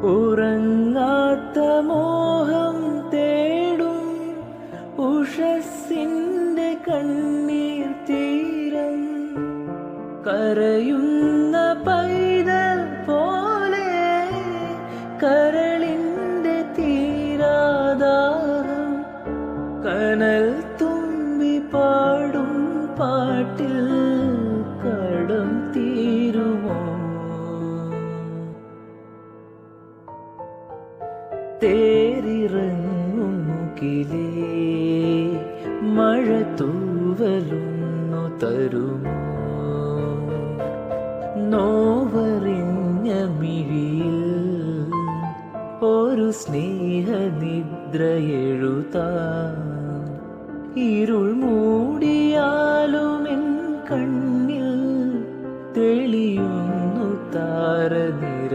ഉറങ്ങാത്ത മോഹം തേടും ഉഷസ്സിന്റെ കണ്ണീർ തീരം, കരയുന്ന പൈതൽ പോലെ കരളിന്റെ തീരാദാഹം, കനൽ തുമ്പി പാടും പാട്ടിൽ കടം തീരുമോ? തേരിറങ്ങും മുകിലേ, മഴ തൂവലൊന്നു തരുമോ? നോവറിഞ്ഞ മിഴിയിൽ ഒരു സ്നേഹനിദ്ര എഴുതാൻ, ഇരുൾ മൂടിയാലും എൻ കണ്ണിൽ തെളിയുന്നു താരനിര